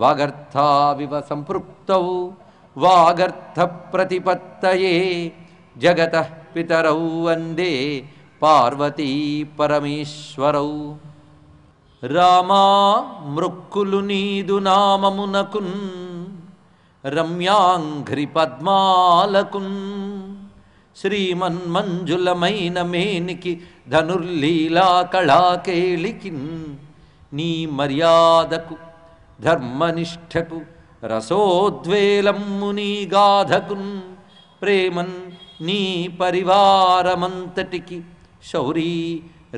వాగర్థావివ సంపృక్తౌ వాగర్థ ప్రతిపత్తయే జగతః పితరౌ వందే పార్వతీ పరమేశ్వరౌ. రామా మృక్కులు నీదు నామమునకున్ రమ్యాంఘ్రి పద్మాలకున్ శ్రీమన్మంజులమైన మేనికి ధనుర్లీలా కళాకేళికిన్ నీ మర్యాదకు ధర్మనిష్టకు రసోద్వేలమ్ము నీ గాధకున్ ప్రేమన్ నీ పరివారమంతటికి శౌరీ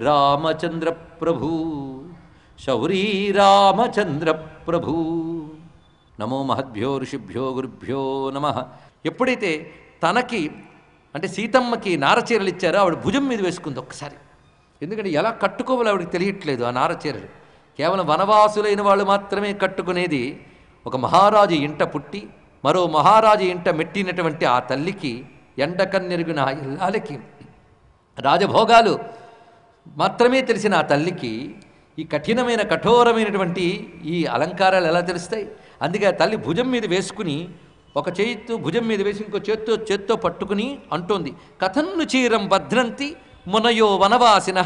రామచంద్ర ప్రభు శౌరీ రామచంద్ర ప్రభు. నమో మహద్భ్యో ఋషిభ్యో గురుభ్యో నమః. ఎప్పుడైతే తనకి అంటే సీతమ్మకి నారచీరలు ఇచ్చారో ఆవిడ భుజం మీద వేసుకుంది ఒక్కసారి. ఎందుకంటే ఎలా కట్టుకోవాలో ఆవిడకి తెలియట్లేదు. ఆ నారచీరలు కేవలం వనవాసులైన వాళ్ళు మాత్రమే కట్టుకునేది. ఒక మహారాజు ఇంట పుట్టి మరో మహారాజు ఇంట మెట్టినటువంటి ఆ తల్లికి, ఎండకన్నెరుగున ఆ ఇల్లాలకి, రాజభోగాలు మాత్రమే తెలిసిన ఆ తల్లికి ఈ కఠినమైన కఠోరమైనటువంటి ఈ అలంకారాలు ఎలా తెలుస్తాయి? అందుకే ఆ తల్లి భుజం మీద వేసుకుని ఒక చేతితో భుజం మీద వేసి ఇంకో చేత్తో పట్టుకుని అంటోంది, కథన్ను చీరం భద్రంతి మునయో వనవాసిన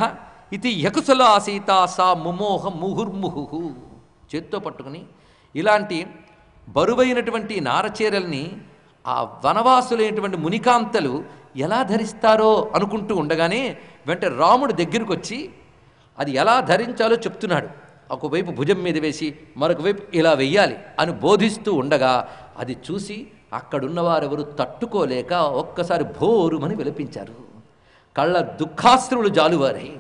ఇది యకుశలా సీతా సా ముమోహ ముహుర్ముహు. చేత్తో పట్టుకుని ఇలాంటి బరువైనటువంటి నారచీరల్ని ఆ వనవాసులైనటువంటి మునికాంతలు ఎలా ధరిస్తారో అనుకుంటూ ఉండగానే వెంట రాముడు దగ్గరికి వచ్చి అది ఎలా ధరించాలో చెప్తున్నాడు. ఒకవైపు భుజం మీద వేసి మరొక వైపు ఇలా వెయ్యాలి అని బోధిస్తూ ఉండగా అది చూసి అక్కడున్నవారెవరు తట్టుకోలేక ఒక్కసారి భోరుమని విలపించారు. కళ్ళ దుఃఖాశ్రువులు జాలువారై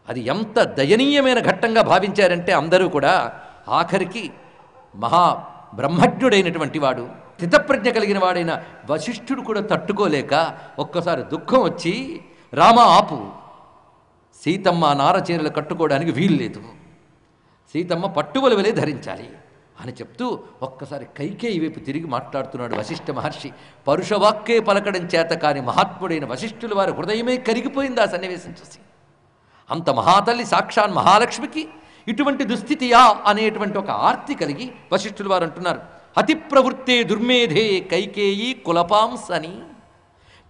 అది ఎంత దయనీయమైన ఘట్టంగా భావించారంటే అందరూ కూడా ఆఖరికి మహాబ్రహ్మజ్ఞుడైనటువంటి వాడు, స్థితప్రజ్ఞ కలిగిన వాడైన వశిష్ఠుడు కూడా తట్టుకోలేక ఒక్కసారి దుఃఖం వచ్చి, రామ ఆపు, సీతమ్మ నారచీరలు కట్టుకోవడానికి వీల్లేదు, సీతమ్మ పట్టువల వలె ధరించాలి అని చెప్తూ ఒక్కసారి కైకేయి వైపు తిరిగి మాట్లాడుతున్నాడు వశిష్ఠ మహర్షి. పరుషవాక్కే పలకడం చేత కాని మహాత్ముడైన వశిష్ఠుల వారి హృదయమే కరిగిపోయింది ఆ సన్నివేశం చూసి. అంత మహాతల్లి సాక్షాన్ మహాలక్ష్మికి ఇటువంటి దుస్థితియా అనేటువంటి ఒక ఆర్తి కలిగి వశిష్ఠుల వారు అంటున్నారు, అతి ప్రవృత్తే దుర్మేధే కైకేయి కులపాంస్ అని.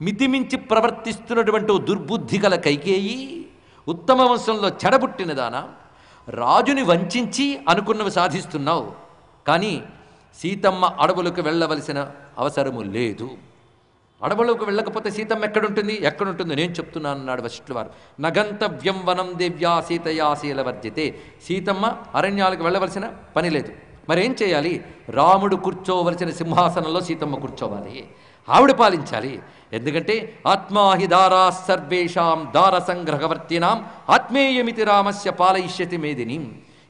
మితిమించి ప్రవర్తిస్తున్నటువంటి దుర్బుద్ధి గల కైకేయి ఉత్తమ వంశంలో చెడబుట్టినదానా, రాజుని వంచి అనుకున్నవి సాధిస్తున్నావు, కానీ సీతమ్మ అడవులకు వెళ్ళవలసిన అవసరము లేదు. అడవులకు వెళ్ళకపోతే సీతమ్మ ఎక్కడుంటుంది నేను చెప్తున్నాను అన్నాడు వశిష్ఠుల వారు. నగంతవ్యం వనం దేవ్యా సీతయా శీలవర్జితే. సీతమ్మ అరణ్యాలకు వెళ్ళవలసిన పని లేదు. మరేం చేయాలి? రాముడు కూర్చోవలసిన సింహాసనంలో సీతమ్మ కూర్చోవాలి, ఆవిడ పాలించాలి. ఎందుకంటే ఆత్మాహి దారా సర్వేషాం దార సంగ్రహవర్తినాం ఆత్మేయమితి రామస్య పాలయిష్యతి మేదిని.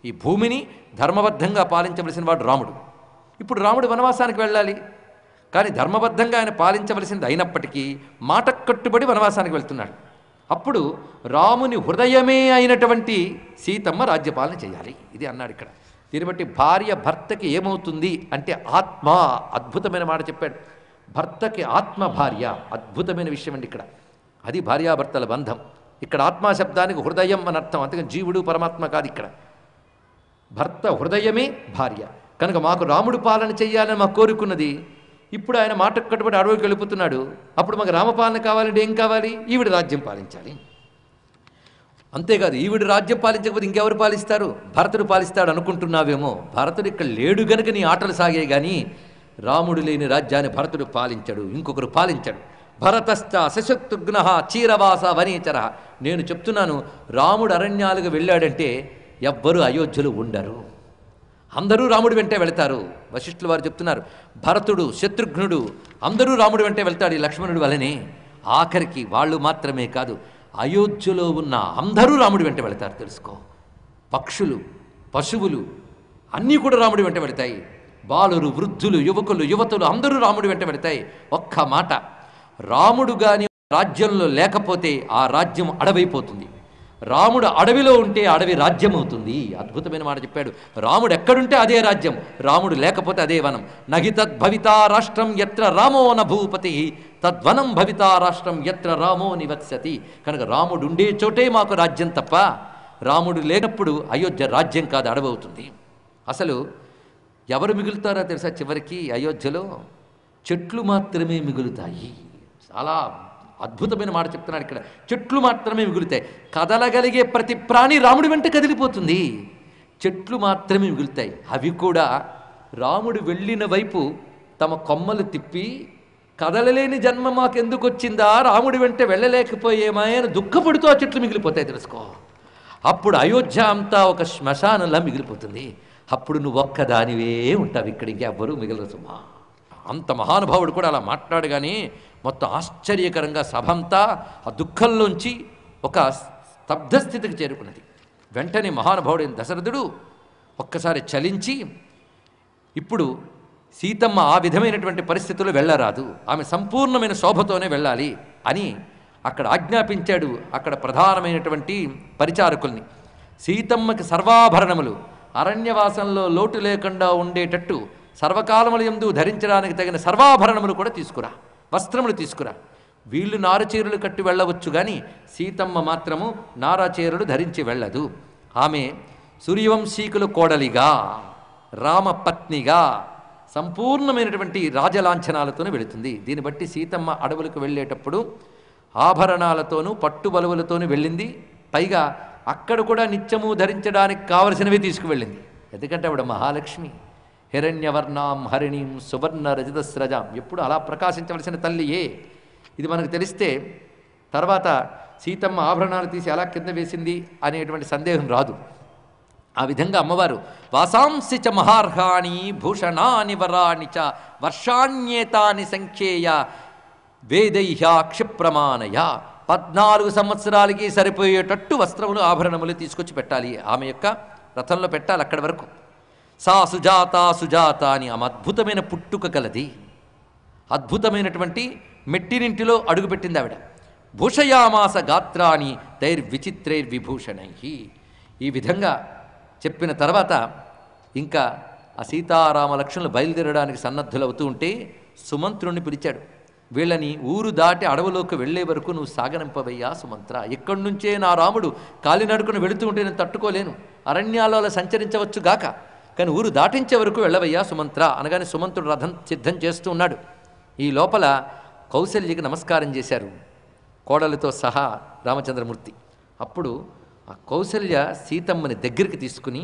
ఈ భూమిని ధర్మబద్ధంగా పాలించవలసిన వాడు రాముడు. ఇప్పుడు రాముడు వనవాసానికి వెళ్ళాలి, కానీ ధర్మబద్ధంగా ఆయన పాలించవలసింది అయినప్పటికీ మాట కట్టుబడి వనవాసానికి వెళ్తున్నాడు. అప్పుడు రాముని హృదయమే అయినటువంటి సీతమ్మ రాజ్యపాలన చేయాలి, ఇది అన్నాడు ఇక్కడ. దీన్ని బట్టి భార్య భర్తకి ఏమవుతుంది అంటే ఆత్మ, అద్భుతమైన మాట చెప్పాడు. భర్తకి ఆత్మ భార్య, అద్భుతమైన విషయం అండి ఇక్కడ. అది భార్యాభర్తల బంధం. ఇక్కడ ఆత్మ శబ్దానికి హృదయం అని అర్థం, అంతేకాని జీవుడు పరమాత్మ కాదు. ఇక్కడ భర్త హృదయమే భార్య కనుక మాకు రాముడు పాలన చెయ్యాలని మాకు కోరుకున్నది. ఇప్పుడు ఆయన మాటకు కట్టుబడి అడవికి వెళ్ళిపోతున్నాడు. అప్పుడు మాకు రామపాలన కావాలంటే ఏం కావాలి? ఈవిడ రాజ్యం పాలించాలి. అంతేకాదు, ఈవిడ రాజ్యం పాలించకపోతే ఇంకెవరు పాలిస్తారు? భరతుడు పాలిస్తాడు అనుకుంటున్నావేమో. భరతుడు ఇక్కడ లేడు గనుక నీ ఆటలు సాగాయి, కానీ రాముడు లేని రాజ్యాన్ని భరతుడు పాలించాడు, ఇంకొకరు పాలించాడు. భరతశ్చ సశక్తుఘ్న చీరవాస వనేచర. నేను చెప్తున్నాను, రాముడు అరణ్యాలకు వెళ్ళాడంటే ఎవ్వరూ అయోధ్యలో ఉండరు, అందరూ రాముడి వెంటే వెళతారు. వశిష్ఠుల వారు చెప్తున్నారు, భరతుడు శత్రుఘ్నుడు అందరూ రాముడి వెంటే వెళ్తాడు, ఈ లక్ష్మణుడు వలనే. ఆఖరికి వాళ్ళు మాత్రమే కాదు, అయోధ్యలో ఉన్న అందరూ రాముడి వెంట వెళతారు. తెలుసుకో, పక్షులు పశువులు అన్నీ కూడా రాముడి వెంట వెళతాయి. బాలురు వృద్ధులు యువకులు యువతులు అందరూ రాముడి వెంట వెళతాయి. ఒక్క మాట, రాముడు గాని రాజ్యంలో లేకపోతే ఆ రాజ్యం అడవైపోతుంది. రాముడు అడవిలో ఉంటే అడవి రాజ్యం అవుతుంది. అద్భుతమైన మాట చెప్పాడు. రాముడు ఎక్కడుంటే అదే రాజ్యం, రాముడు లేకపోతే అదే వనం. నహి తద్భవితా రాష్ట్రం ఎత్ర రామో న భూపతి తద్వనం భవితా రాష్ట్రం ఎత్ర రామో నివత్సతి. కనుక రాముడు ఉండే చోటే మాకు రాజ్యం తప్ప రాముడు లేనప్పుడు అయోధ్య రాజ్యం కాదు, అడవవుతుంది. అసలు ఎవరు మిగులుతారో తెలుసా? చివరికి అయోధ్యలో చెట్లు మాత్రమే మిగులుతాయి. చాలా అద్భుతమైన మాట చెప్తున్నాడు ఇక్కడ. చెట్లు మాత్రమే మిగులుతాయి. కదలగలిగే ప్రతి ప్రాణి రాముడి వెంట కదిలిపోతుంది. చెట్లు మాత్రమే మిగులుతాయి. అవి కూడా రాముడు వెళ్ళిన వైపు తమ కొమ్మలు తిప్పి, కదలలేని జన్మ మాకెందుకు వచ్చిందా, రాముడి వెంట వెళ్ళలేకపోయేమా అని దుఃఖపడుతూ ఆ చెట్లు మిగిలిపోతాయి. తెలుసుకో, అప్పుడు అయోధ్య అంతా ఒక శ్మశానంలా మిగిలిపోతుంది. అప్పుడు నువ్వు ఒక్కదానివే ఉంటావు, ఇక్కడ ఇంకెవ్వరూ మిగలరు సుమా. అంత మహానుభావుడు కూడా అలా మాట్లాడగానే మొత్తం ఆశ్చర్యకరంగా సభంతా ఆ దుఃఖంలోంచి ఒక స్తబ్ధస్థితికి చేరుకున్నది. వెంటనే మహానుభావుడైన దశరథుడు ఒక్కసారి చలించి, ఇప్పుడు సీతమ్మ ఆ విధమైనటువంటి పరిస్థితుల్లో వెళ్ళరాదు, ఆమె సంపూర్ణమైన శోభతోనే వెళ్ళాలి అని అక్కడ ఆజ్ఞాపించాడు. అక్కడ ప్రధానమైనటువంటి పరిచారకుల్ని, సీతమ్మకి సర్వాభరణములు అరణ్యవాసంలో లోటు లేకుండా ఉండేటట్టు సర్వకాలముల యందు ధరించడానికి తగిన సర్వాభరణములు కూడా తీసుకురా, వస్త్రములు తీసుకురా. వీళ్ళు నారచీరలు కట్టి వెళ్ళవచ్చు, కానీ సీతమ్మ మాత్రము నారాచీరలు ధరించి వెళ్ళదు. ఆమె సూర్యవంశీకుల కోడలిగా, రామపత్నిగా సంపూర్ణమైనటువంటి రాజలాంఛనాలతోనే వెళుతుంది. దీన్ని బట్టి సీతమ్మ అడవులకు వెళ్ళేటప్పుడు ఆభరణాలతోనూ పట్టుబలువులతోనూ వెళ్ళింది. పైగా అక్కడ కూడా నిత్యము ధరించడానికి కావలసినవి తీసుకువెళ్ళింది. ఎందుకంటే ఆవిడ మహాలక్ష్మి. హిరణ్యవర్ణాం హరిణీం సువర్ణ రజతస్రజాం, ఎప్పుడు అలా ప్రకాశించవలసిన తల్లియే. ఇది మనకు తెలిస్తే తర్వాత సీతమ్మ ఆభరణాలు తీసి ఎలా కింద వేసింది అనేటువంటి సందేహం రాదు. ఆ విధంగా అమ్మవారు వాసాంసి చ మహార్హాణి భూషణాని వరాణి చ వర్షాణ్యేతాని సంఖ్యేయ వేదైహ క్షిప్రమాణయ, 14 సంవత్సరాలకి సరిపోయేటట్టు వస్త్రములు ఆభరణములు తీసుకొచ్చి పెట్టాలి. ఆమె యొక్క రథంలో పెట్టాలి. అక్కడి వరకు సా సుజాత సుజాత అని ఆమె అద్భుతమైన పుట్టుక కలది. అద్భుతమైనటువంటి మెట్టినింటిలో అడుగుపెట్టింది ఆవిడ. భూషయామాస గాత్రాన్ని తైర్విచిత్రైర్విభూషణై. ఈ విధంగా చెప్పిన తర్వాత ఇంకా ఆ సీతారామ లక్ష్మణులు బయలుదేరడానికి సన్నద్ధులవుతూ ఉంటే సుమంత్రుణ్ణి పిలిచాడు. వీళ్ళని ఊరు దాటి అడవులోకి వెళ్లే వరకు నువ్వు సాగనంపవయ్యా సుమంత్ర. ఎక్కడి నుంచే నా రాముడు కాలినడుకుని వెళుతూ ఉంటే నేను తట్టుకోలేను, అరణ్యాలలో అలా సంచరించవచ్చు గాక, కానీ ఊరు దాటించే వరకు వెళ్ళవయ్యా సుమంత్ర అనగానే సుమంత్రుడు రథం సిద్ధం చేస్తూ ఉన్నాడు. ఈ లోపల కౌశల్యకి నమస్కారం చేశారు కోడలతో సహా రామచంద్రమూర్తి. అప్పుడు ఆ కౌశల్య సీతమ్మని దగ్గరికి తీసుకుని,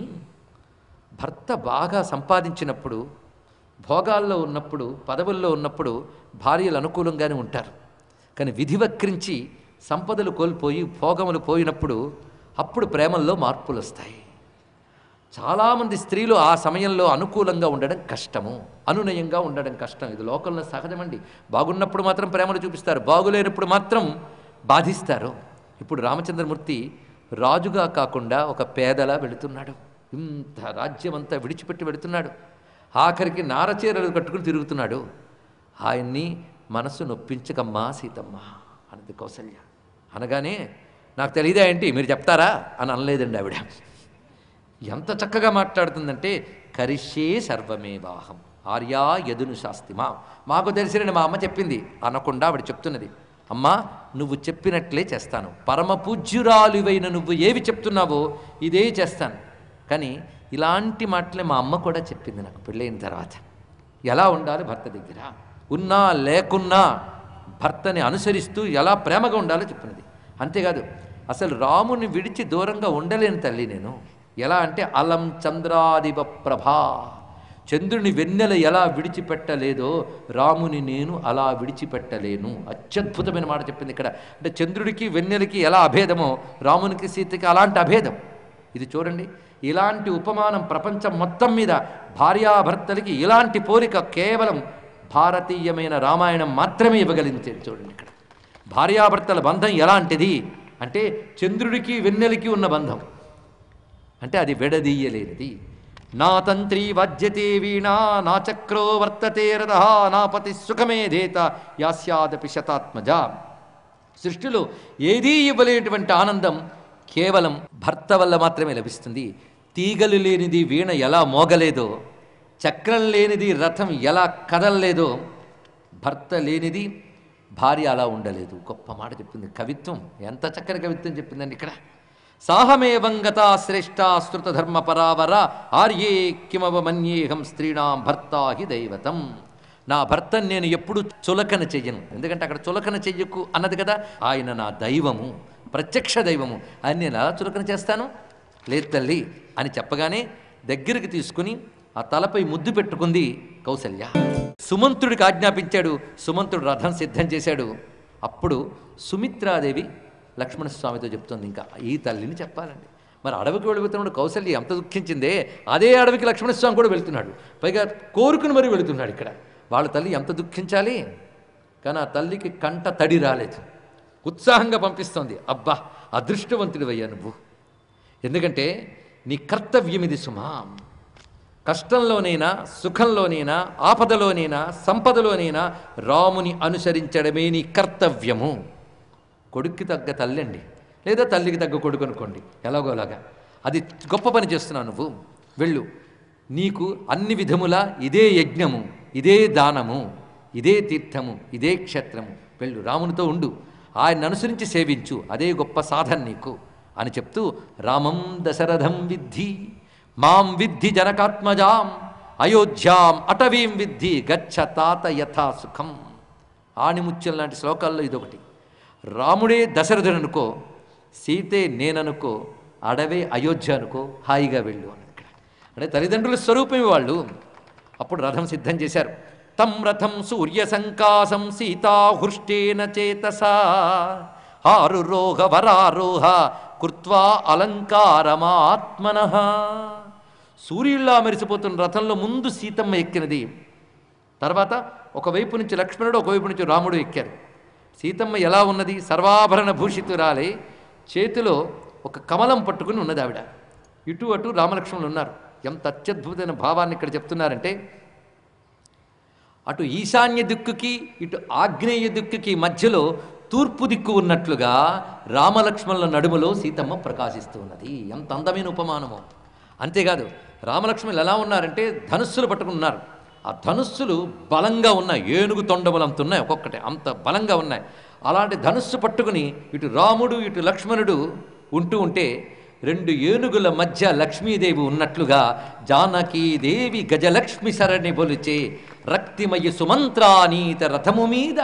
భర్త బాగా సంపాదించినప్పుడు, భోగాల్లో ఉన్నప్పుడు, పదవుల్లో ఉన్నప్పుడు భార్యలు అనుకూలంగానే ఉంటారు. కానీ విధి వక్రించి సంపదలు కోల్పోయి భోగములు పోయినప్పుడు అప్పుడు ప్రేమల్లో మార్పులు వస్తాయి. చాలామంది స్త్రీలు ఆ సమయంలో అనుకూలంగా ఉండడం కష్టము, అనునయంగా ఉండడం కష్టం. ఇది లోకంలో సహజమండి. బాగున్నప్పుడు మాత్రం ప్రేమను చూపిస్తారు, బాగులేనప్పుడు మాత్రం బాధిస్తారు. ఇప్పుడు రామచంద్రమూర్తి రాజుగా కాకుండా ఒక పేదలా వెళుతున్నాడు. ఇంత రాజ్యం అంతా విడిచిపెట్టి వెళుతున్నాడు. ఆఖరికి నారచీరలు కట్టుకుని తిరుగుతున్నాడు. ఆయన్ని మనసు నొప్పించకమ్మా సీతమ్మ అన్నది కౌసల్య. అనగానే నాకు తెలియదా ఏంటి, మీరు చెప్తారా అని అనలేదండి ఆవిడ. ఎంత చక్కగా మాట్లాడుతుందంటే, కరిష్యే సర్వమేవాహం ఆర్యా యదును శాస్తిమా, మాకు తెలిసినని మా అమ్మ చెప్పింది అనకుండా ఆవిడ చెప్తున్నది, అమ్మా నువ్వు చెప్పినట్లే చేస్తాను, పరమ పూజ్యురాలువైన నువ్వు ఏవి చెప్తున్నావో ఇదే చేస్తాను. కానీ ఇలాంటి మాటలే మా అమ్మ కూడా చెప్పింది నాకు పెళ్ళైన తర్వాత. ఎలా ఉండాలి భర్త దగ్గర, ఉన్నా లేకున్నా భర్తని అనుసరిస్తూ ఎలా ప్రేమగా ఉండాలో చెప్పినది. అంతేకాదు, అసలు రాముని విడిచి దూరంగా ఉండలేని తల్లి నేను. ఎలా అంటే అలం చంద్రాదివ ప్రభా, చంద్రుని వెన్నెల ఎలా విడిచిపెట్టలేదో రాముని నేను అలా విడిచిపెట్టలేను. అత్యద్భుతమైన మాట చెప్పింది ఇక్కడ. అంటే చంద్రుడికి వెన్నెలకి ఎలా అభేదమో రామునికి సీతకి అలాంటి అభేదం. ఇది చూడండి, ఇలాంటి ఉపమానం ప్రపంచం మొత్తం మీద భార్యాభర్తలకి ఇలాంటి పోలిక కేవలం భారతీయమైన రామాయణం మాత్రమే ఇవ్వగలిగించేది. చూడండి ఇక్కడ భార్యాభర్తల బంధం ఎలాంటిది అంటే చంద్రుడికి వెన్నెలకి ఉన్న బంధం, అంటే అది విడదీయలేనిది. నా తంత్రి వాద్యతే వీణా నా చక్రో వర్తతే రథ నా పతి సుఖమేధేత యాస్యాదపి శతాత్మజ. సృష్టిలో ఏదీ ఇవ్వలేనటువంటి ఆనందం కేవలం భర్త వల్ల మాత్రమే లభిస్తుంది. తీగలు లేనిది వీణ ఎలా మోగలేదో, చక్రం లేనిది రథం ఎలా కదలలేదో, భర్త లేనిది భార్య అలా ఉండలేదు. గొప్ప మాట చెప్పింది. కవిత్వం, ఎంత చక్కని కవిత్వం చెప్పిందండి ఇక్కడ. సాహమేవంగతా శ్రేష్ఠ శ్రుతధర్మ పరావర ఆర్యే కిమవమన్యేహం స్త్రీణాం భర్తా హి దైవతం. నా భర్తను నేను ఎప్పుడు చులకన చెయ్యను, ఎందుకంటే అక్కడ చులకన చెయ్యకు అన్నది కదా. ఆయన నా దైవము, ప్రత్యక్ష దైవము, ఆయన నేను ఎలా చులకన చేస్తాను? లేదు తల్లి అని చెప్పగానే దగ్గరికి తీసుకుని ఆ తలపై ముద్దు పెట్టుకుంది కౌసల్య. సుమంత్రుడికి ఆజ్ఞాపించాడు, సుమంత్రుడు రథం సిద్ధం చేశాడు. అప్పుడు సుమిత్రాదేవి లక్ష్మణస్వామితో చెప్తుంది, ఇంకా ఈ తల్లిని చెప్పాలండి. మరి అడవికి వెళ్ళిపోతున్నాడు కౌసల్య ఎంత దుఃఖించిందే, అదే అడవికి లక్ష్మణస్వామి కూడా వెళ్తున్నాడు, పైగా కోరుకుని మరీ వెళుతున్నాడు. ఇక్కడ వాళ్ళ తల్లి ఎంత దుఃఖించాలి, కానీ ఆ తల్లికి కంట తడి రాలేదు, ఉత్సాహంగా పంపిస్తోంది. అబ్బా అదృష్టవంతుడివయ్యా నువ్వు, ఎందుకంటే నీ కర్తవ్యం ఇది సుమా. కష్టంలోనైనా సుఖంలోనైనా ఆపదలోనైనా సంపదలోనైనా రాముని అనుసరించడమే నీ కర్తవ్యము. కొడుక్కి తగ్గ తల్లి అండి, లేదా తల్లికి తగ్గ కొడుకు అనుకోండి, ఎలాగోలాగా అది గొప్ప పని చేస్తున్నావు నువ్వు. వెళ్ళు, నీకు అన్ని విధములా ఇదే యజ్ఞము, ఇదే దానము, ఇదే తీర్థము, ఇదే క్షేత్రము. వెళ్ళు, రామునితో ఉండు, ఆయన అనుసరించి సేవించు, అదే గొప్ప సాధన నీకు అని చెప్తూ, రామం దశరథం విద్ధి మాం విద్ధి జనకాత్మజాం అయోధ్యాం అటవీం విద్ధి గచ్చ తాత యథా సుఖం. ఆణిముత్యం లాంటి శ్లోకాల్లో ఇదొకటి. రాముడే దశరథుడు అనుకో, సీతే నేననుకో, అడవే అయోధ్య అనుకో, హాయిగా వెళ్ళు అని. ఇక్కడ అంటే తల్లిదండ్రుల స్వరూపమే వాళ్ళు. అప్పుడు రథం సిద్ధం చేశారు. తం రథం సూర్య సంకాసం సీతాహృష్టేన చేతసా ఆరురోహ వరారోహ కృత్వా అలంకారమాత్మనః. సూర్యుల్లా మెరిసిపోతున్న రథంలో ముందు సీతమ్మ ఎక్కినది, తర్వాత ఒకవైపు నుంచి లక్ష్మణుడు, ఒకవైపు నుంచి రాముడు ఎక్కారు. సీతమ్మ ఎలా ఉన్నది? సర్వాభరణ భూషితురాలే, చేతిలో ఒక కమలం పట్టుకుని ఉన్నది ఆవిడ. ఇటు అటు రామలక్ష్మణులు ఉన్నారు. ఎంత అత్యద్భుతమైన భావాన్ని ఇక్కడ చెప్తున్నారంటే, అటు ఈశాన్య దిక్కుకి ఇటు ఆగ్నేయ దిక్కుకి మధ్యలో తూర్పు దిక్కు ఉన్నట్లుగా రామలక్ష్మణుల నడుములో సీతమ్మ ప్రకాశిస్తూ ఉన్నది. ఎంత అందమైన ఉపమానమో. అంతేకాదు, రామలక్ష్మణులు ఎలా ఉన్నారంటే ధనుస్సులు పట్టుకున్నారు. ఆ ధనుస్సులు బలంగా ఉన్నాయి, ఏనుగు తొండములంత ఉన్నాయి, ఒక్కొక్కటి అంత బలంగా ఉన్నాయి. అలాంటి ధనుస్సు పట్టుకుని ఇటు రాముడు ఇటు లక్ష్మణుడు ఉంటూ ఉంటే, రెండు ఏనుగుల మధ్య లక్ష్మీదేవి ఉన్నట్లుగా జానకీదేవి గజలక్ష్మి సరణి బొలిచే రక్తిమయి సుమంత్రానీత రథము మీద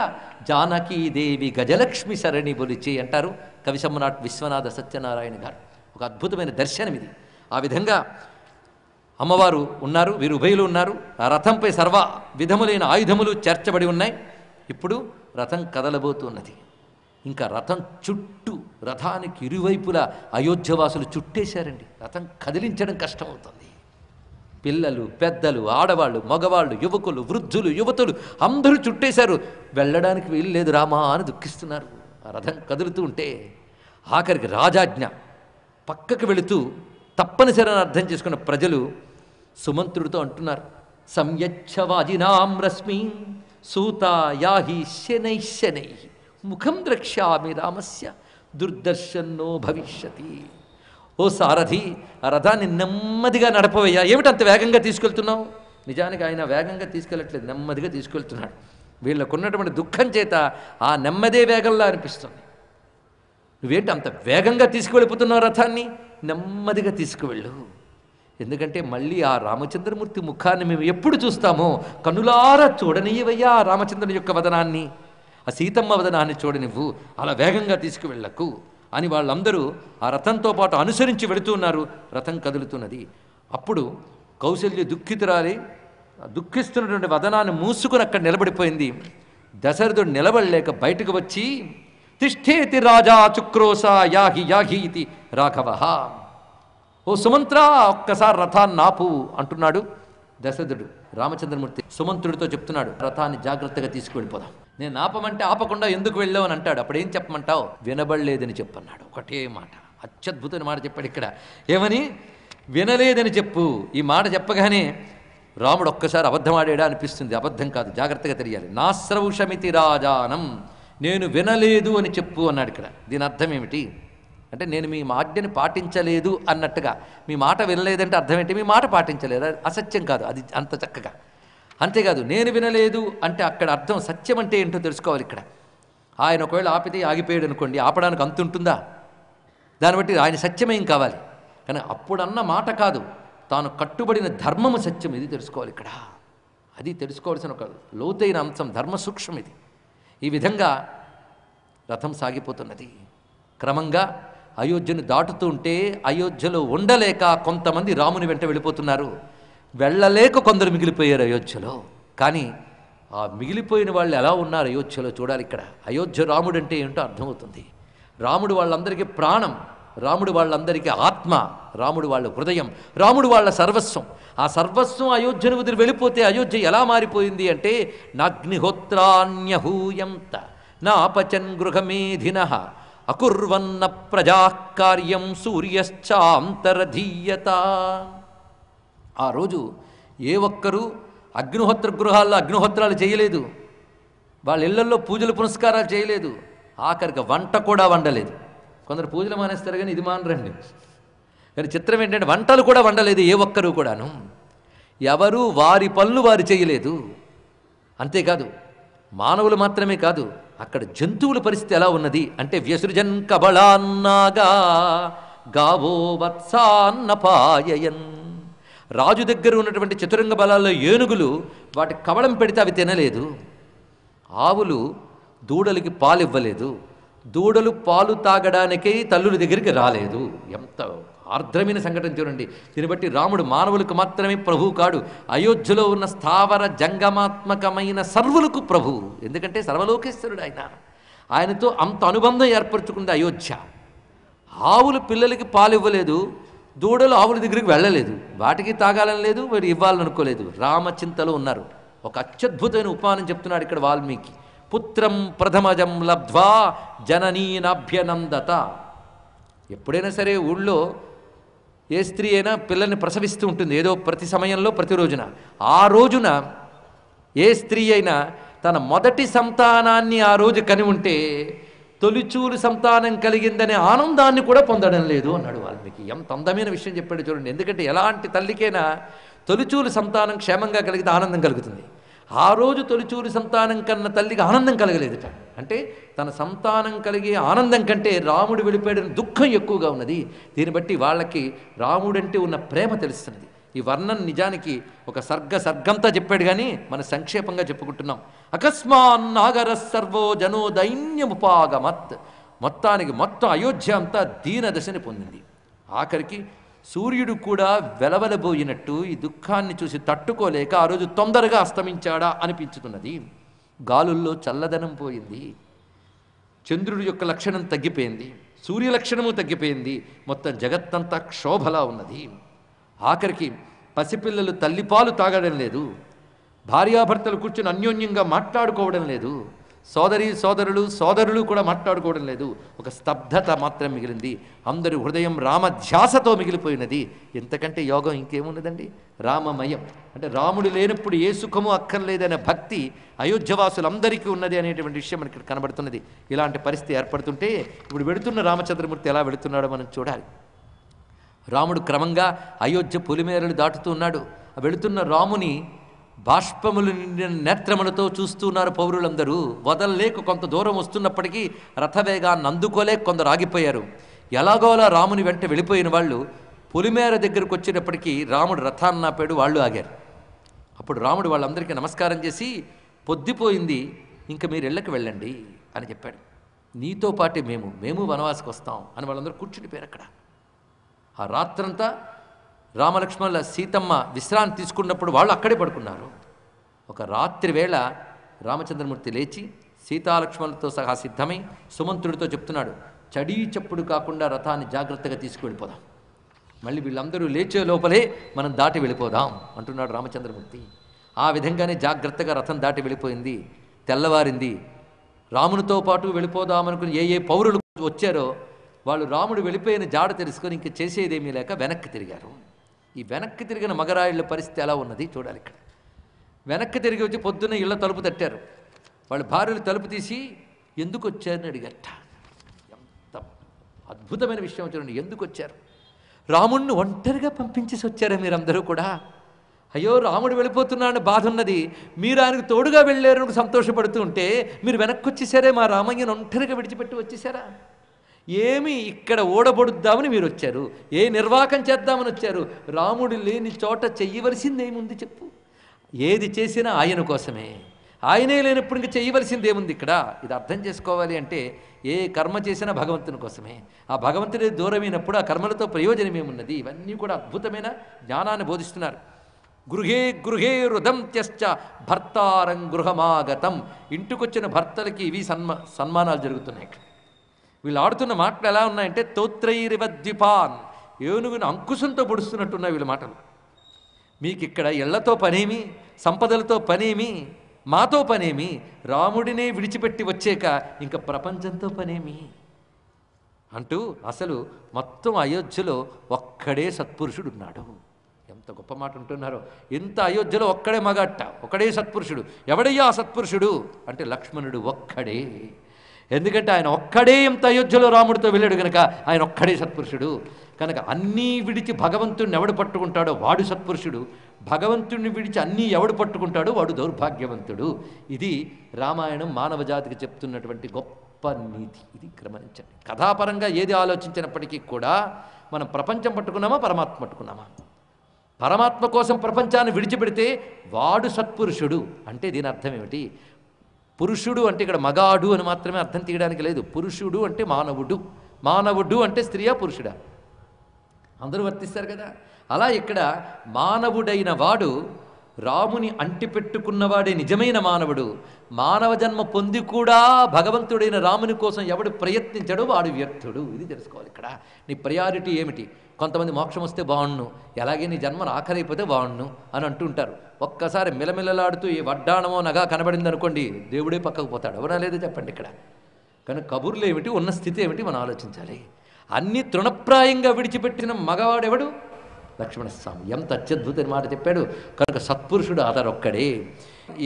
జానకీదేవి గజలక్ష్మి సరణి బొలిచే అంటారు కవి సమ్రాట్ విశ్వనాథ సత్యనారాయణ గారు. ఒక అద్భుతమైన దర్శనం ఇది. ఆ విధంగా అమ్మవారు ఉన్నారు, వీరు ఉభయులు ఉన్నారు. ఆ రథంపై సర్వ విధములైన ఆయుధములు చేర్చబడి ఉన్నాయి. ఇప్పుడు రథం కదలబోతున్నది. ఇంకా రథం చుట్టూ, రథానికి ఇరువైపులా అయోధ్యవాసులు చుట్టేశారండి. రథం కదిలించడం కష్టమవుతుంది. పిల్లలు, పెద్దలు, ఆడవాళ్ళు, మగవాళ్ళు, యువకులు, వృద్ధులు, యువతులు అందరూ చుట్టేశారు. వెళ్ళడానికి వీలు లేదు రామా అని దుఃఖిస్తున్నారు. ఆ రథం కదులుతూ ఉంటే ఆఖరికి రాజాజ్ఞ పక్కకు వెళుతూ తప్పనిసరిని అర్థం చేసుకున్న ప్రజలు సుమంత్రుడితో అంటున్నారు, సంయచ్చవాజినాం రశ్మి సూతా యాహి శనై శనై ముఖం ద్రక్ష్యామి రామస్య దుర్దర్శన్నో భవిష్యతి. ఓ సారథి, ఆ రథాన్ని నెమ్మదిగా నడపవయ్యా. ఏమిటంత వేగంగా తీసుకెళ్తున్నావు? నిజానికి ఆయన వేగంగా తీసుకెళ్ళట్లేదు, నెమ్మదిగా తీసుకెళ్తున్నాడు. వీళ్ళకున్నటువంటి దుఃఖం చేత ఆ నెమ్మదే వేగంలా అనిపిస్తుంది. నువ్వేంటి అంత వేగంగా తీసుకువెళ్ళిపోతున్నావు రథాన్ని? నెమ్మదిగా తీసుకువెళ్ళు. ఎందుకంటే మళ్ళీ ఆ రామచంద్రమూర్తి ముఖాన్ని మేము ఎప్పుడు చూస్తామో కనులారా చూడనియ్యవయ్యా ఆ రామచంద్రుని యొక్క వదనాన్ని, ఆ సీతమ్మ వదనాన్ని చూడనివ్వు, అలా వేగంగా తీసుకువెళ్ళకు అని వాళ్ళందరూ ఆ రథంతో పాటు అనుసరించి వెళుతున్నారు. రథం కదులుతున్నది. అప్పుడు కౌసల్య దుఃఖితురాలి, దుఃఖిస్తున్నటువంటి వదనాన్ని మూసుకుని అక్కడ నిలబడిపోయింది. దశరథుడు నిలబడలేక బయటకు వచ్చి, తిష్ఠేతి రాజా చుక్రోస యాహి యాహి ఇది రాఘవ. ఓ సుమంత్ర, ఒక్కసారి రథాన్ని ఆపు అంటున్నాడు దశరథుడు. రామచంద్రమూర్తి సుమంత్రుడితో చెప్తున్నాడు, రథాన్ని జాగ్రత్తగా తీసుకువెళ్ళిపోదాం. నేను ఆపమంటే ఆపకుండా ఎందుకు వెళ్ళావు అని అంటాడు. అప్పుడు ఏం చెప్పమంటావు? వినబడలేదని చెప్పన్నాడు. ఒకటే మాట, అత్యద్భుతమైన మాట చెప్పాడు ఇక్కడ. ఏమని? వినలేదని చెప్పు. ఈ మాట చెప్పగానే రాముడు ఒక్కసారి అబద్ధమాడాడా అనిపిస్తుంది. అబద్ధం కాదు, జాగ్రత్తగా తెలియాలి. నాశ్రౌషమితి రాజానం, నేను వినలేదు అని చెప్పు అన్నాడు ఇక్కడ. దీని అర్థం ఏమిటి అంటే, నేను మీ ఆజ్ఞని పాటించలేదు అన్నట్టుగా. మీ మాట వినలేదంటే అర్థం ఏంటి? మీ మాట పాటించలేదు, అది అసత్యం కాదు, అది అంత చక్కగా. అంతేకాదు, నేను వినలేదు అంటే అక్కడ అర్థం సత్యం అంటే ఏంటో తెలుసుకోవాలి ఇక్కడ. ఆయన ఒకవేళ ఆపితే ఆగిపోయాడు అనుకోండి, ఆపడానికి అంత ఉంటుందా? దాన్ని బట్టి ఆయన సత్యమేం కావాలి. కానీ అప్పుడన్న మాట కాదు, తాను కట్టుబడిన ధర్మము సత్యం. ఇది తెలుసుకోవాలి ఇక్కడ. అది తెలుసుకోవాల్సిన ఒక లోతైన అంశం, ధర్మ సూక్ష్మం ఇది. ఈ విధంగా రథం సాగిపోతున్నది. క్రమంగా అయోధ్యను దాటుతూ ఉంటే అయోధ్యలో ఉండలేక కొంతమంది రాముని వెంట వెళ్ళిపోతున్నారు. వెళ్ళలేక కొందరు మిగిలిపోయారు అయోధ్యలో. కానీ ఆ మిగిలిపోయిన వాళ్ళు ఎలా ఉన్నారు అయోధ్యలో చూడాలి ఇక్కడ. అయోధ్య రాముడు అంటే ఏంటో అర్థమవుతుంది. రాముడు వాళ్ళందరికీ ప్రాణం, రాముడు వాళ్ళందరికీ ఆత్మ, రాముడు వాళ్ళ హృదయం, రాముడు వాళ్ళ సర్వస్వం. ఆ సర్వస్వం అయోధ్యను వదిలి వెళ్ళిపోతే అయోధ్య ఎలా మారిపోయింది అంటే నాగ్నిహోత్రాన్యహూయంత నాపచన్ గృహమేధిన అకుర్వన్న ప్రజాకార్యం సూర్యశ్చాంతరధీయత. ఆ రోజు ఏ ఒక్కరూ అగ్నిహోత్ర గృహాల్లో అగ్నిహోత్రాలు చేయలేదు, వాళ్ళ ఇళ్లల్లో పూజలు పునస్కారాలు చేయలేదు, ఆఖరికి వంట కూడా వండలేదు. కొందరు పూజలు మానేస్తారు కానీ ఇది మానరండి. కానీ చిత్రం ఏంటంటే వంటలు కూడా వండలేదు ఏ ఒక్కరూ కూడాను. ఎవరు వారి పనులు వారు చేయలేదు. అంతేకాదు మానవులు మాత్రమే కాదు, అక్కడ జంతువుల పరిస్థితి ఎలా ఉన్నది అంటే వ్యసృజన్ కబళాన్నాగా గావో వత్సాన్నపాయయన్. రాజు దగ్గర ఉన్నటువంటి చతురంగ బలాల్లో ఏనుగులు వాటి కవళం పెడితే అవి తినలేదు. ఆవులు దూడలకి పాలు ఇవ్వలేదు. దూడలు పాలు తాగడానికే తల్లుల దగ్గరికి రాలేదు. ఎంత ఆర్ద్రమైన సంఘటన చూడండి. దీన్ని బట్టి రాముడు మానవులకు మాత్రమే ప్రభువు కాడు, అయోధ్యలో ఉన్న స్థావర జంగమాత్మకమైన సర్వులకు ప్రభువు. ఎందుకంటే సర్వలోకేశ్వరుడు ఆయన. ఆయనతో అంత అనుబంధం ఏర్పరచుకుంది అయోధ్య. ఆవులు పిల్లలకి పాలు ఇవ్వలేదు, దూడలు ఆవుల దగ్గరికి వెళ్ళలేదు, వాటికి తాగాలని లేదు, వాడు ఇవ్వాలనుకోలేదు. రామచింతలో ఉన్నారు. ఒక అత్యద్భుతమైన ఉపమానం చెప్తున్నాడు ఇక్కడ వాల్మీకి. పుత్రం ప్రథమజం లబ్ధ్వా జననీనాభ్యనందత. ఎప్పుడైనా సరే ఊళ్ళో ఏ స్త్రీ అయినా పిల్లల్ని ప్రసవిస్తూ ఉంటుంది, ఏదో ప్రతి సమయంలో ప్రతిరోజున. ఆ రోజున ఏ స్త్రీ అయినా తన మొదటి సంతానాన్ని ఆ రోజు కని ఉంటే తొలిచూలు సంతానం కలిగిందనే ఆనందాన్ని కూడా పొందడం లేదు అన్నాడు వాల్మీకి. ఎంత అందమైన విషయం చెప్పాడు చూడండి. ఎందుకంటే ఎలాంటి తల్లికైనా తొలిచూలు సంతానం క్షేమంగా కలిగితే ఆనందం కలుగుతుంది. ఆ రోజు తొలిచూలు సంతానం కన్నా తల్లికి ఆనందం కలగలేదుట. అంటే తన సంతానం కలిగే ఆనందం కంటే రాముడు వెళ్ళిపోయాడని దుఃఖం ఎక్కువగా ఉన్నది. దీన్ని బట్టి వాళ్ళకి రాముడంటే ఉన్న ప్రేమ తెలుస్తున్నది. ఈ వర్ణన నిజానికి ఒక సర్గంతా చెప్పాడు కానీ మన సంక్షేపంగా చెప్పుకుంటున్నాం. అకస్మాన్ నాగర సర్వో జనో దైన్యముపాగమత్. మొత్తానికి మొత్తం అయోధ్య అంతా దీనదశని పొందింది. ఆఖరికి సూర్యుడు కూడా వెలవెలబోయినట్టు ఈ దుఃఖాన్ని చూసి తట్టుకోలేక ఆ రోజు తొందరగా అస్తమించాడా అనిపించుతున్నది. గాలుల్లో చల్లదనం పోయింది, చంద్రుడి యొక్క లక్షణం తగ్గిపోయింది, సూర్య లక్షణము తగ్గిపోయింది, మొత్తం జగత్తంతా క్షోభలా ఉన్నది. ఆఖరికి పసిపిల్లలు తల్లిపాలు తాగడం లేదు, భార్యాభర్తలు కూర్చొని అన్యోన్యంగా మాట్లాడుకోవడం లేదు, సోదరులు కూడా మాట్లాడుకోవడం లేదు. ఒక స్తబ్దత మాత్రం మిగిలింది. అందరి హృదయం రామధ్యాసతో మిగిలిపోయినది. ఎంతకంటే యోగం ఇంకేమున్నదండి? రామమయం అంటే రాముడు లేనప్పుడు ఏ సుఖము అక్కర్లేదనే భక్తి అయోధ్యవాసులందరికీ ఉన్నది అనేటువంటి విషయం మనకి కనబడుతున్నది. ఇలాంటి పరిస్థితి ఏర్పడుతుంటే ఇప్పుడు వెడుతున్న రామచంద్రమూర్తి ఎలా వెళుతున్నాడో మనం చూడాలి. రాముడు క్రమంగా అయోధ్య పొలిమేరలు దాటుతూ ఉన్నాడు. వెళుతున్న రాముని బాష్పములు నిండిన నేత్రములతో చూస్తున్నారు పౌరులందరూ. వదలలేక కొంత దూరం వస్తున్నప్పటికీ రథవేగాన్ని అందుకోలేక కొందరు ఆగిపోయారు. ఎలాగోలా రాముని వెంట వెళ్ళిపోయిన వాళ్ళు పొలిమేర దగ్గరకు వచ్చేటప్పటికీ రాముడు రథాన్ని ఆపాడు, వాళ్ళు ఆగారు. అప్పుడు రాముడు వాళ్ళందరికీ నమస్కారం చేసి, పొద్దుపోయింది, ఇంక మీరు ఇళ్ళకి వెళ్ళండి అని చెప్పాడు. నీతో పాటే మేము వనవాసకు వస్తాం అని వాళ్ళందరూ కూర్చుండిపోయారు అక్కడ. ఆ రాత్రంతా రామలక్ష్మణుల సీతమ్మ విశ్రాంతి తీసుకున్నప్పుడు వాళ్ళు అక్కడే పడుకున్నారు. ఒక రాత్రి వేళ రామచంద్రమూర్తి లేచి సీతాలక్ష్మణులతో సహా సిద్ధమై సుమంత్రుడితో చెప్తున్నాడు, చడీ చప్పుడు కాకుండా రథాన్ని జాగ్రత్తగా తీసుకువెళ్ళిపోదాం, మళ్ళీ వీళ్ళందరూ లేచే లోపలే మనం దాటి వెళ్ళిపోదాం అంటున్నాడు రామచంద్రమూర్తి. ఆ విధంగానే జాగ్రత్తగా రథం దాటి వెళ్ళిపోయింది. తెల్లవారింది. రామునితో పాటు వెళ్ళిపోదామనుకుని ఏ పౌరులు వచ్చారో వాళ్ళు రాముడు వెళ్ళిపోయిన జాడ తెలుసుకొని ఇంక చేసేదేమీ లేక వెనక్కి తిరిగారు. ఈ వెనక్కి తిరిగిన మగరాయిళ్ళ పరిస్థితి ఎలా ఉన్నది చూడాలి ఇక్కడ. వెనక్కి తిరిగి వచ్చి పొద్దున్న ఇళ్ళ తలుపు తట్టారు. వాళ్ళ భార్యలు తలుపు తీసి ఎందుకు వచ్చారని అడిగట. ఎంత అద్భుతమైన విషయం చూడండి. ఎందుకు వచ్చారు? రాముణ్ణి ఒంటరిగా పంపించేసి వచ్చారా మీరందరూ కూడా? అయ్యో రాముడు వెళ్ళిపోతున్నాడని బాధ ఉన్నది, మీరు ఆయనకు తోడుగా వెళ్ళారు సంతోషపడుతూ ఉంటే మీరు వెనక్కి వచ్చేసారే, మా రామయ్యను ఒంటరిగా విడిచిపెట్టి వచ్చేసారా? ఏమి ఇక్కడ ఓడబడుద్దామని మీరు వచ్చారు, ఏ నిర్వాకం చేద్దామని వచ్చారు? రాముడు లేని చోట చెయ్యవలసిందేముంది చెప్పు? ఏది చేసినా ఆయన కోసమే. ఆయనే లేనప్పుడు ఇంక చేయవలసిందేముంది ఇక్కడ? ఇది అర్థం చేసుకోవాలి అంటే ఏ కర్మ చేసినా భగవంతుని కోసమే. ఆ భగవంతుడి దూరమైనప్పుడు ఆ కర్మలతో ప్రయోజనమేమున్నది? ఇవన్నీ కూడా అద్భుతమైన జ్ఞానాన్ని బోధిస్తున్నారు. గృహే గృహే రుదంత్యశ్చ భర్తారం గృహమాగతం. ఇంటికొచ్చిన భర్తలకి ఇవి సన్మానాలు జరుగుతున్నాయి. వీళ్ళు ఆడుతున్న మాటలు ఎలా ఉన్నాయంటే తోత్రైరివద్విపాన్, ఏనుగుని అంకుశంతో పొడుస్తున్నట్టున్నాయి వీళ్ళ మాటలు. మీకు ఇక్కడ ఇళ్లతో పనేమి, సంపదలతో పనేమి, మాతో పనేమి? రాముడినే విడిచిపెట్టి వచ్చాక ఇంకా ప్రపంచంతో పనేమి అంటూ అసలు మొత్తం అయోధ్యలో ఒక్కడే సత్పురుషుడు ఉన్నాడు. ఎంత గొప్ప మాట ఉంటున్నారో! ఇంత అయోధ్యలో ఒక్కడే మగట్ట, ఒక్కడే సత్పురుషుడు. ఎవడయ్యా ఆ సత్పురుషుడు అంటే లక్ష్మణుడు ఒక్కడే. ఎందుకంటే ఆయన ఒక్కడే ఇంత అయోధ్యలో రాముడితో వెళ్ళాడు కనుక ఆయన ఒక్కడే సత్పురుషుడు. కనుక అన్నీ విడిచి భగవంతుడిని ఎవడు పట్టుకుంటాడో వాడు సత్పురుషుడు, భగవంతుడిని విడిచి అన్నీ ఎవడు పట్టుకుంటాడో వాడు దౌర్భాగ్యవంతుడు. ఇది రామాయణం మానవ జాతికి చెప్తున్నటువంటి గొప్ప నీతి. ఇది గమనించండి. కథాపరంగా ఏది ఆలోచించినప్పటికీ కూడా మనం ప్రపంచం పట్టుకున్నామా, పరమాత్మ పట్టుకున్నామా? పరమాత్మ కోసం ప్రపంచాన్ని విడిచిపెడితే వాడు సత్పురుషుడు. అంటే దీని అర్థం ఏమిటి? పురుషుడు అంటే ఇక్కడ మగాడు అని మాత్రమే అర్థం తీయడానికి లేదు. పురుషుడు అంటే మానవుడు, మానవుడు అంటే స్త్రీయా పురుషుడా? అందరూ వర్తిస్తారు కదా. అలా ఇక్కడ మానవుడైన వాడు రాముని అంటిపెట్టుకున్నవాడే నిజమైన మానవుడు. మానవ జన్మ పొంది కూడా భగవంతుడైన రాముని కోసం ఎవడు ప్రయత్నించాడో వాడు వ్యర్థుడు. ఇది తెలుసుకోవాలి. ఇక్కడ నీ ప్రయారిటీ ఏమిటి? కొంతమంది మోక్షం వస్తే బాగుండు, ఎలాగే నీ జన్మను ఆఖరైపోతే బాగుండు అని అంటుంటారు. ఒక్కసారి మిలమిలలాడుతూ ఏ వడ్డాణమో నగా కనబడింది అనుకోండి, దేవుడే పక్కకు పోతాడు. ఎవరా లేదో చెప్పండి ఇక్కడ. కానీ కబుర్లు ఏమిటి, ఉన్న స్థితి ఏమిటి మనం ఆలోచించాలి. అన్ని తృణప్రాయంగా విడిచిపెట్టిన మగవాడెవడు? లక్ష్మణస్వామి. ఎంత అత్యద్భుతమైన మాట చెప్పాడు. కనుక సత్పురుషుడు అతరొక్కడే.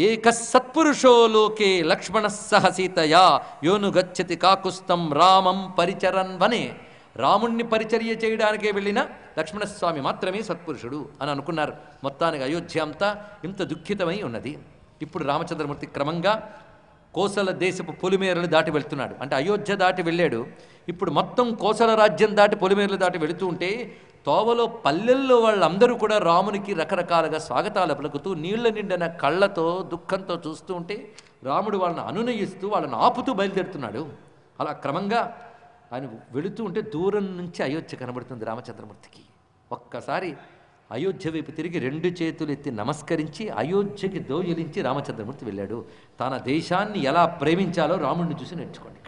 ఏక సత్పురుషో లోకే లక్ష్మణ సహ సీతయా యోను గచ్చతి కాకుస్తం రామం పరిచరన్ వనే. రాముణ్ణి పరిచర్య చేయడానికే వెళ్ళిన లక్ష్మణస్వామి మాత్రమే సత్పురుషుడు అని అనుకున్నారు. మొత్తానికి అయోధ్య అంతా ఇంత దుఃఖితమై ఉన్నది. ఇప్పుడు రామచంద్రమూర్తి క్రమంగా కోసల దేశపు పొలిమేరలు దాటి వెళ్తున్నాడు. అంటే అయోధ్య దాటి వెళ్ళాడు. ఇప్పుడు మొత్తం కోసల రాజ్యం దాటి పొలిమేరలు దాటి వెళుతూ ఉంటే తోవలో పల్లెల్లో వాళ్ళందరూ కూడా రామునికి రకరకాలుగా స్వాగతాలు పలుకుతూ నీళ్ల నిండిన కళ్ళతో దుఃఖంతో చూస్తూ ఉంటే రాముడు వాళ్ళని అనునయిస్తూ వాళ్ళని ఆపుతూ బయలుదేరుతున్నాడు. అలా క్రమంగా ఆయన వెళుతూ ఉంటే దూరం నుంచి అయోధ్య కనబడుతుంది రామచంద్రమూర్తికి. ఒక్కసారి అయోధ్య వైపు తిరిగి రెండు చేతులు ఎత్తి నమస్కరించి అయోధ్యకి దోయలించి రామచంద్రమూర్తి వెళ్ళాడు. తన దేశాన్ని ఎలా ప్రేమించాలో రాముడిని చూసి నేర్చుకోండి.